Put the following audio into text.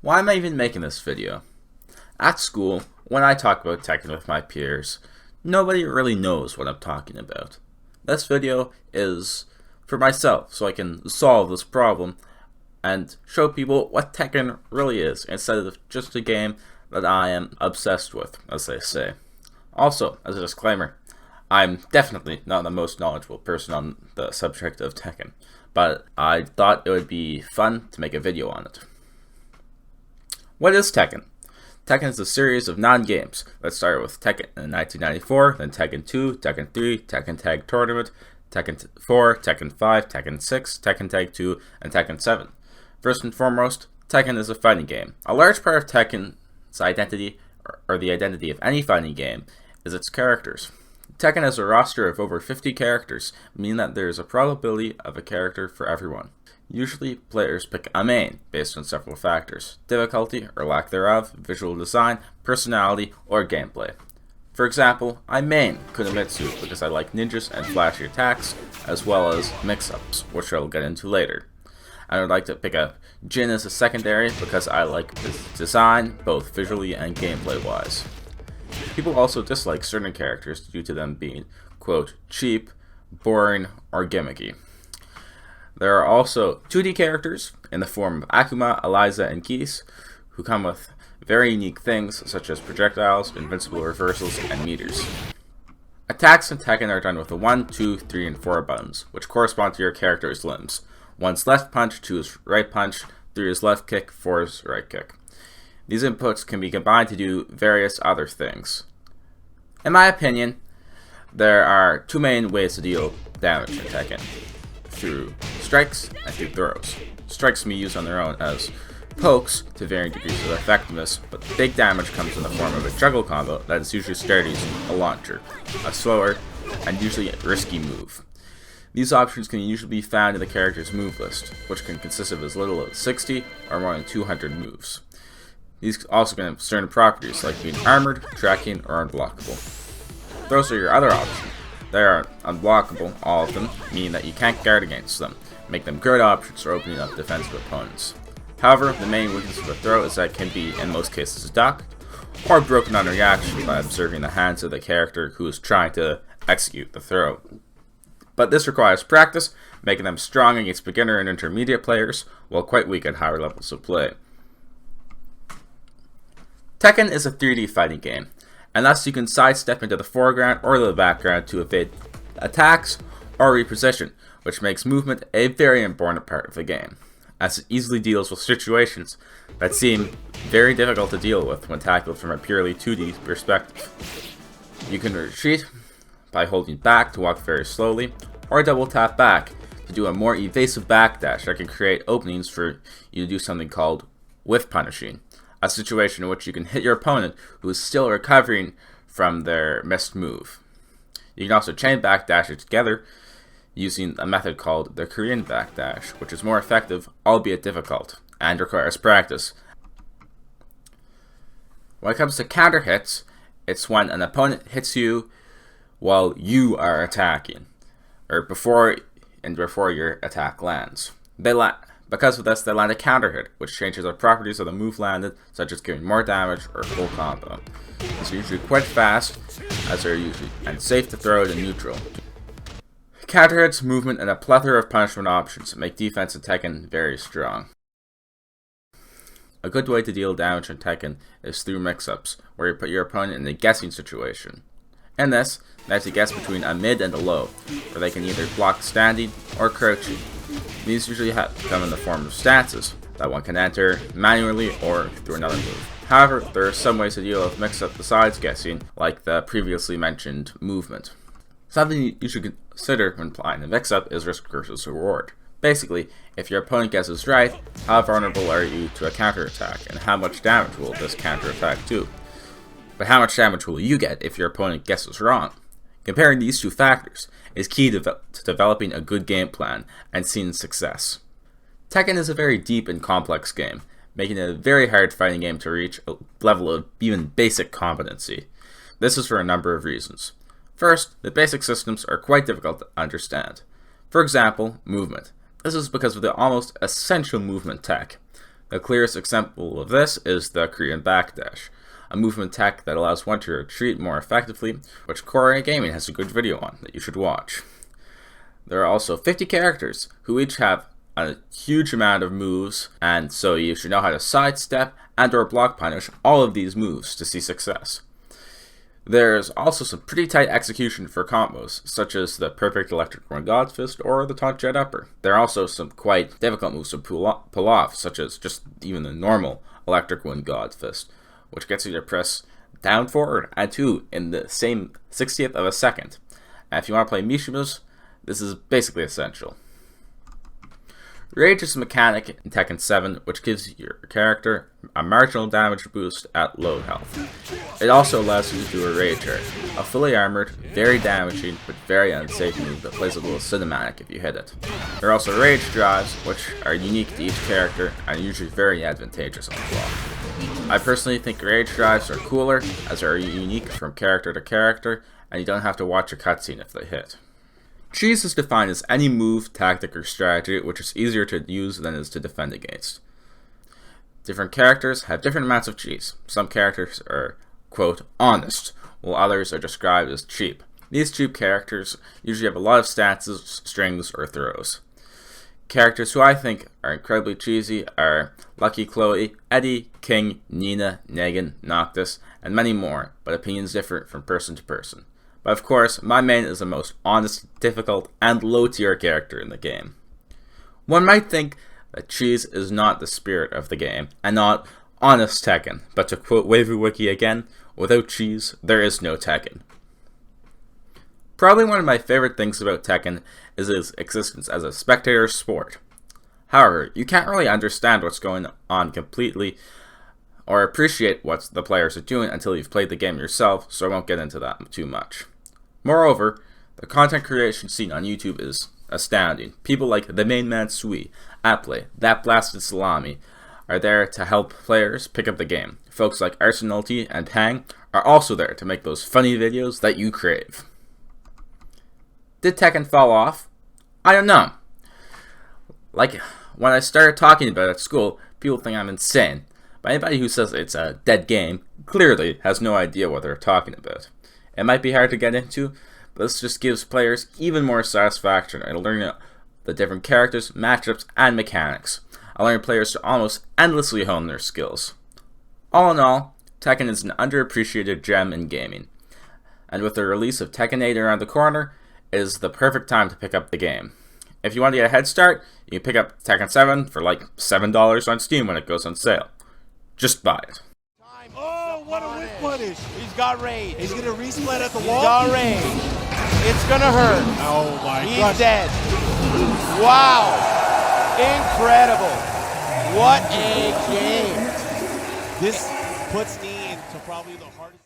Why am I even making this video? At school, when I talk about Tekken with my peers, nobody really knows what I'm talking about. This video is for myself, so I can solve this problem and show people what Tekken really is, instead of just a game that I am obsessed with, as they say. Also, as a disclaimer, I'm definitely not the most knowledgeable person on the subject of Tekken, but I thought it would be fun to make a video on it. What is Tekken? Tekken is a series of 9 games that started with Tekken in 1994, then Tekken 2, Tekken 3, Tekken Tag Tournament, Tekken 4, Tekken 5, Tekken 6, Tekken Tag 2, and Tekken 7. First and foremost, Tekken is a fighting game. A large part of Tekken's identity, or the identity of any fighting game, is its characters. Tekken has a roster of over 50 characters, meaning that there is a probability of a character for everyone. Usually, players pick a main based on several factors: difficulty or lack thereof, visual design, personality, or gameplay. For example, I main Kunimitsu because I like ninjas and flashy attacks, as well as mix-ups, which I'll get into later. I would like to pick up Jin as a secondary because I like his design, both visually and gameplay-wise. People also dislike certain characters due to them being, quote, cheap, boring, or gimmicky. There are also 2D characters in the form of Akuma, Eliza, and Geese, who come with very unique things such as projectiles, invincible reversals, and meters. Attacks in Tekken are done with the 1, 2, 3, and 4 buttons, which correspond to your character's limbs. 1's left punch, 2 is right punch, 3 is left kick, 4 is right kick. These inputs can be combined to do various other things. In my opinion, there are 2 main ways to deal damage in Tekken: through strikes and through throws. Strikes can be used on their own as pokes to varying degrees of effectiveness, but the big damage comes in the form of a juggle combo that is usually started using a launcher, a slower and usually risky move. These options can usually be found in the character's move list, which can consist of as little as 60 or more than 200 moves. These also can have certain properties like being armored, tracking, or unblockable. Those are your other options. They are unblockable, all of them, meaning that you can't guard against them, make them good options for opening up defensive opponents. However, the main weakness of a throw is that it can be, in most cases, ducked, or broken on reaction by observing the hands of the character who is trying to execute the throw. But this requires practice, making them strong against beginner and intermediate players, while quite weak at higher levels of play. Tekken is a 3D fighting game, and thus you can sidestep into the foreground or the background to evade attacks or reposition, which makes movement a very important part of the game, as it easily deals with situations that seem very difficult to deal with when tackled from a purely 2D perspective. You can retreat by holding back to walk very slowly, or double tap back to do a more evasive backdash that can create openings for you to do something called whiff punishing, a situation in which you can hit your opponent who is still recovering from their missed move. You can also chain backdash together using a method called the Korean backdash, which is more effective, albeit difficult, and requires practice. When it comes to counter hits, it's when an opponent hits you while you are attacking, or before your attack lands. Because of this, they land a counter hit, which changes the properties of the move landed, such as giving more damage or full combo. These are usually quite fast, as they're usually and safe to throw to neutral. Counter hits, movement, and a plethora of punishment options make defense in Tekken very strong. A good way to deal damage in Tekken is through mix-ups, where you put your opponent in a guessing situation. In this, they have to guess between a mid and a low, where they can either block standing or crouching. These usually come in the form of stances that one can enter manually or through another move. However, there are some ways to deal with mix-up besides guessing, like the previously mentioned movement. Something you should consider when applying the mix-up is risk versus reward. Basically, if your opponent guesses right, how vulnerable are you to a counterattack, and how much damage will this counterattack do? But how much damage will you get if your opponent guesses wrong? Comparing these 2 factors is key to developing a good game plan and seeing success. Tekken is a very deep and complex game, making it a very hard fighting game to reach a level of even basic competency. This is for a number of reasons. First, the basic systems are quite difficult to understand. For example, movement. This is because of the almost essential movement tech. The clearest example of this is the Korean backdash, a movement tech that allows one to retreat more effectively, which Korean Gaming has a good video on that you should watch. There are also 50 characters who each have a huge amount of moves, and so you should know how to sidestep and or block punish all of these moves to see success. There's also some pretty tight execution for combos, such as the perfect electric one God's Fist or the taunt jet upper. There are also some quite difficult moves to pull off, such as just even the normal electric one God's Fist, which gets you to press down forward and 2 in the same 60th of a second. And if you want to play Mishimas, this is basically essential. Rage is a mechanic in Tekken 7 which gives your character a marginal damage boost at low health. It also allows you to do a Rage Art, a fully armored, very damaging, but very unsafe move that plays a little cinematic if you hit it. There are also Rage Drives, which are unique to each character and are usually very advantageous on the block. I personally think Rage Drives are cooler, as they are unique from character to character, and you don't have to watch a cutscene if they hit. Cheese is defined as any move, tactic, or strategy which is easier to use than it is to defend against. Different characters have different amounts of cheese. Some characters are, quote, honest, while others are described as cheap. These cheap characters usually have a lot of stances, strings, or throws. Characters who I think are incredibly cheesy are Lucky Chloe, Eddie, King, Nina, Negan, Noctis, and many more, but opinions differ from person to person. But of course, my main is the most honest, difficult, and low-tier character in the game. One might think that cheese is not the spirit of the game, and not honest Tekken, but to quote WaifuWiki again, without cheese, there is no Tekken. Probably one of my favorite things about Tekken is its existence as a spectator sport. However, you can't really understand what's going on completely, or appreciate what the players are doing until you've played the game yourself, so I won't get into that too much. Moreover, the content creation scene on YouTube is astounding. People like the main man Sui, Aplay, That Blasted Salami are there to help players pick up the game. Folks like Arsenalty and Pang are also there to make those funny videos that you crave. Did Tekken fall off? I don't know. Like, when I started talking about it at school, people think I'm insane. But anybody who says it's a dead game clearly has no idea what they're talking about. It might be hard to get into, but this just gives players even more satisfaction in learning the different characters, matchups, and mechanics, allowing players to almost endlessly hone their skills. All in all, Tekken is an underappreciated gem in gaming, and with the release of Tekken 8 around the corner, it is the perfect time to pick up the game. If you want to get a head start, you can pick up Tekken 7 for like $7 on Steam when it goes on sale. Just buy it. Oh, what a whip punish. He's got rage. He's going to resplat at the wall. He's got rage. It's going to hurt. Oh, my He's gosh. dead. Wow. Incredible. What a game. This puts me into probably the hardest.